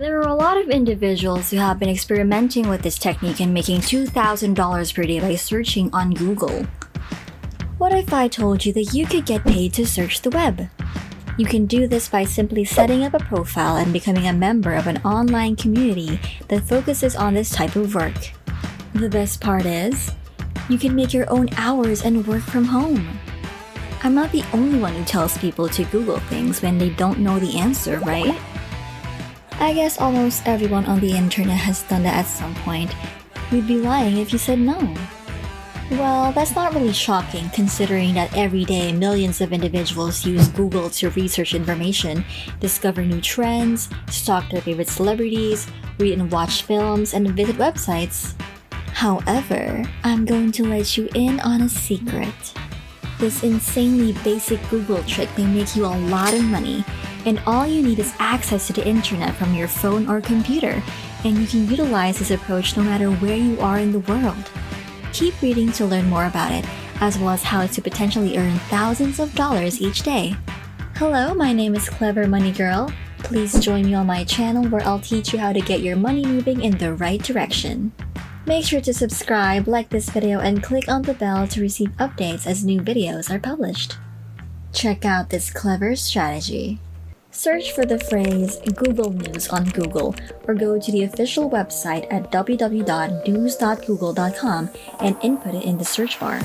There are a lot of individuals who have been experimenting with this technique and making $2,000 per day by searching on Google. What if I told you that you could get paid to search the web? You can do this by simply setting up a profile and becoming a member of an online community that focuses on this type of work. The best part is, you can make your own hours and work from home. I'm not the only one who tells people to Google things when they don't know the answer, right? I guess almost everyone on the internet has done that at some point. You'd be lying if you said no. Well, that's not really shocking considering that every day millions of individuals use Google to research information, discover new trends, stalk their favorite celebrities, read and watch films, and visit websites. However, I'm going to let you in on a secret. This insanely basic Google trick may make you a lot of money, and all you need is access to the internet from your phone or computer, and you can utilize this approach no matter where you are in the world. Keep reading to learn more about it, as well as how to potentially earn thousands of dollars each day. Hello, my name is Clever Money Girl. Please join me on my channel where I'll teach you how to get your money moving in the right direction. Make sure to subscribe, like this video, and click on the bell to receive updates as new videos are published. Check out this clever strategy. Search for the phrase Google News on Google or go to the official website at www.news.google.com and input it in the search bar.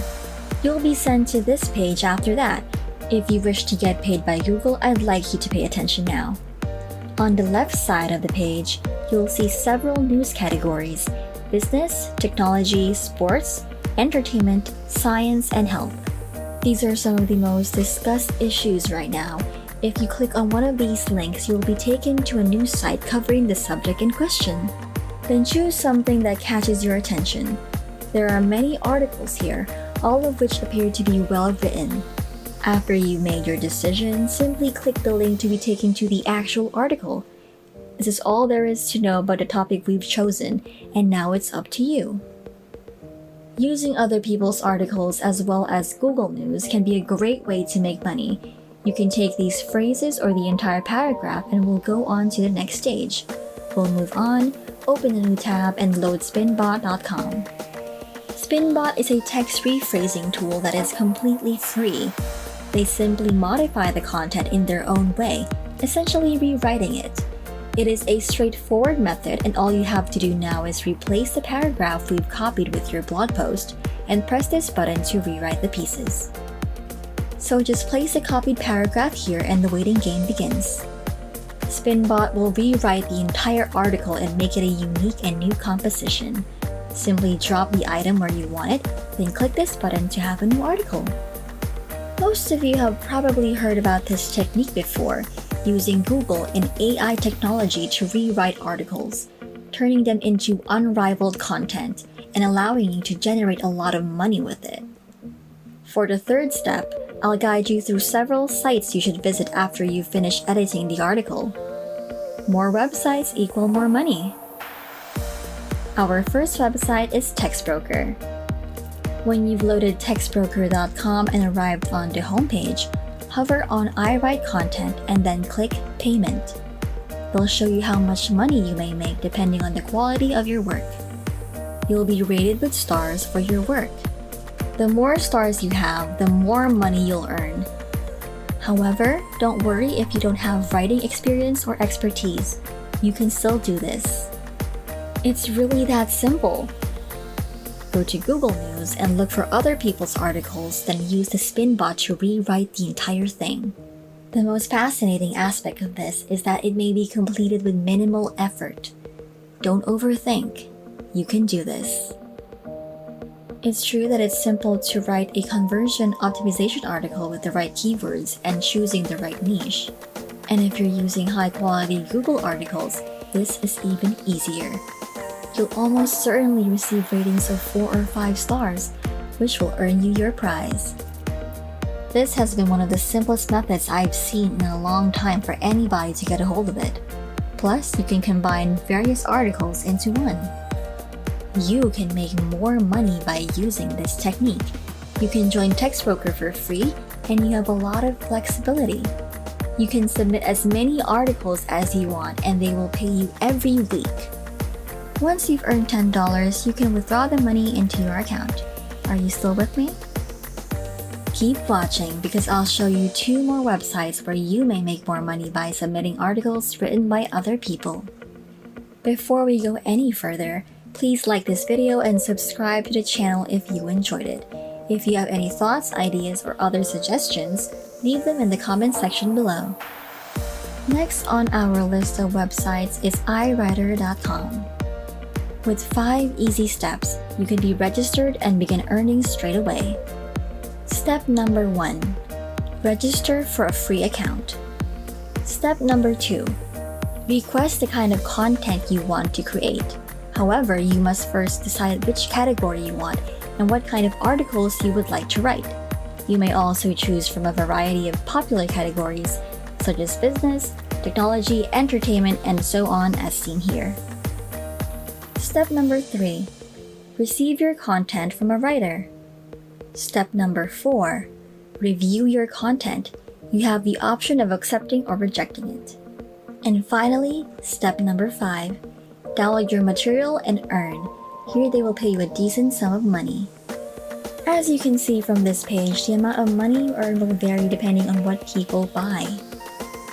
You'll be sent to this page after that. If you wish to get paid by Google, I'd like you to pay attention now. On the left side of the page, you'll see several news categories: business, technology, sports, entertainment, science, and health. These are some of the most discussed issues right now. If you click on one of these links, you'll be taken to a news site covering the subject in question. Then choose something that catches your attention. There are many articles here, all of which appear to be well written. After you've made your decision, simply click the link to be taken to the actual article. This is all there is to know about the topic we've chosen, and now it's up to you. Using other people's articles as well as Google News can be a great way to make money. You can take these phrases or the entire paragraph and we'll go on to the next stage. We'll move on, open a new tab, and load Spinbot.com. Spinbot is a text rephrasing tool that is completely free. They simply modify the content in their own way, essentially rewriting it. It is a straightforward method, and all you have to do now is replace the paragraph we've copied with your blog post and press this button to rewrite the pieces. So just place the copied paragraph here and the waiting game begins. Spinbot will rewrite the entire article and make it a unique and new composition. Simply drop the item where you want it, then click this button to have a new article. Most of you have probably heard about this technique before, using Google and AI technology to rewrite articles, turning them into unrivaled content and allowing you to generate a lot of money with it. For the third step, I'll guide you through several sites you should visit after you've finished editing the article. More websites equal more money. Our first website is Textbroker. When you've loaded Textbroker.com and arrived on the homepage, hover on I Write Content and then click Payment. They'll show you how much money you may make depending on the quality of your work. You'll be rated with stars for your work. The more stars you have, the more money you'll earn. However, don't worry if you don't have writing experience or expertise. You can still do this. It's really that simple. Go to Google News and look for other people's articles, then use the Spinbot to rewrite the entire thing. The most fascinating aspect of this is that it may be completed with minimal effort. Don't overthink. You can do this. It's true that it's simple to write a conversion optimization article with the right keywords and choosing the right niche. And if you're using high-quality Google articles, this is even easier. You'll almost certainly receive ratings of 4 or 5 stars, which will earn you your prize. This has been one of the simplest methods I've seen in a long time for anybody to get a hold of it. Plus, you can combine various articles into one. You can make more money by using this technique. You can join Textbroker for free, and you have a lot of flexibility. You can submit as many articles as you want and they will pay you every week. Once you've earned $10, you can withdraw the money into your account. Are you still with me? Keep watching because I'll show you 2 more websites where you may make more money by submitting articles written by other people. Before we go any further, please like this video and subscribe to the channel if you enjoyed it. If you have any thoughts, ideas, or other suggestions, leave them in the comment section below. Next on our list of websites is iWriter.com. With 5 easy steps, you can be registered and begin earning straight away. Step number 1. Register for a free account. Step number 2. Request the kind of content you want to create. However, you must first decide which category you want and what kind of articles you would like to write. You may also choose from a variety of popular categories such as business, technology, entertainment, and so on as seen here. Step number 3. Receive your content from a writer. Step number 4. Review your content. You have the option of accepting or rejecting it. And finally, step number 5. Download your material and earn. Here they will pay you a decent sum of money. As you can see from this page, the amount of money you earn will vary depending on what people buy.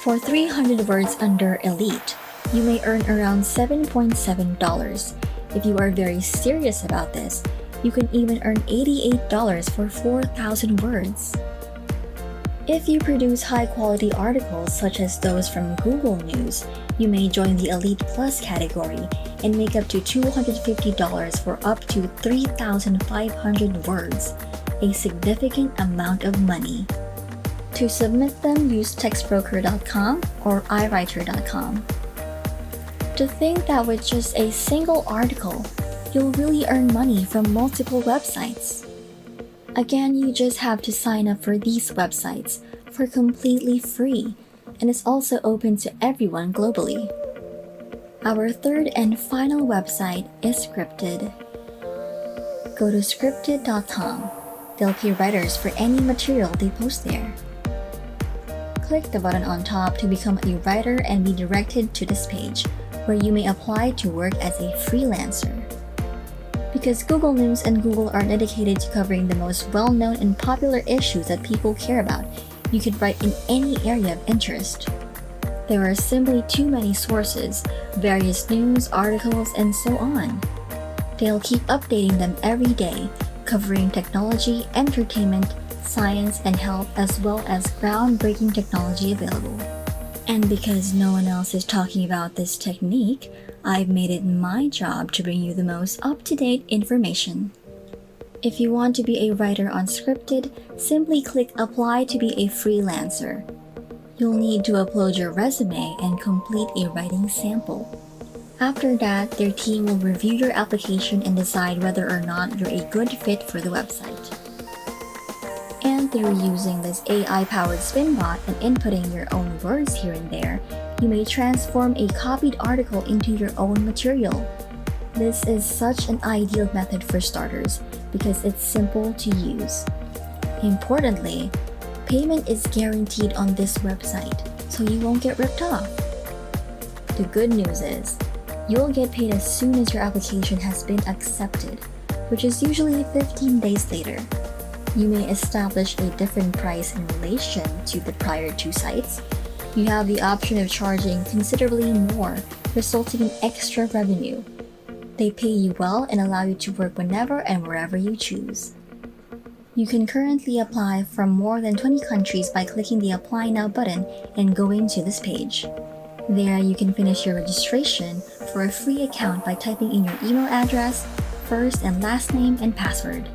For 300 words under Elite, you may earn around $7.7. If you are very serious about this, you can even earn $88 for 4,000 words. If you produce high-quality articles such as those from Google News, you may join the Elite Plus category and make up to $250 for up to 3,500 words, a significant amount of money. To submit them, use Textbroker.com or iWriter.com. To think that with just a single article, you'll really earn money from multiple websites. Again, you just have to sign up for these websites for completely free, and it's also open to everyone globally. Our third and final website is Scripted. Go to Scripted.com. They'll pay writers for any material they post there. Click the button on top to become a writer and be directed to this page, where you may apply to work as a freelancer. Because Google News and Google are dedicated to covering the most well-known and popular issues that people care about, you could write in any area of interest. There are simply too many sources, various news, articles, and so on. They'll keep updating them every day, covering technology, entertainment, science, and health, as well as groundbreaking technology available. And because no one else is talking about this technique, I've made it my job to bring you the most up-to-date information. If you want to be a writer on Scripted, simply click Apply to be a freelancer. You'll need to upload your resume and complete a writing sample. After that, their team will review your application and decide whether or not you're a good fit for the website. And through using this AI-powered Spinbot and inputting your own words here and there, you may transform a copied article into your own material. This is such an ideal method for starters because it's simple to use. Importantly, payment is guaranteed on this website, so you won't get ripped off. The good news is, you'll get paid as soon as your application has been accepted, which is usually 15 days later. You may establish a different price in relation to the prior 2 sites. You have the option of charging considerably more, resulting in extra revenue. They pay you well and allow you to work whenever and wherever you choose. You can currently apply from more than 20 countries by clicking the Apply Now button and going to this page. There you can finish your registration for a free account by typing in your email address, first and last name, and password.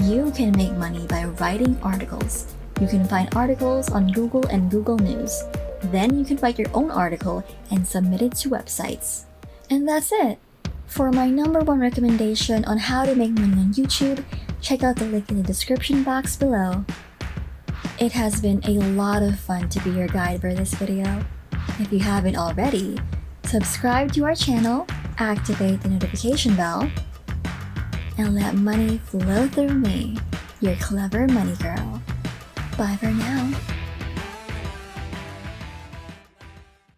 You can make money by writing articles. You can find articles on Google and Google News. Then you can write your own article and submit it to websites. And that's it! For my #1 recommendation on how to make money on YouTube, check out the link in the description box below. It has been a lot of fun to be your guide for this video. If you haven't already, subscribe to our channel, activate the notification bell, and let money flow through me, your clever money girl. Bye for now.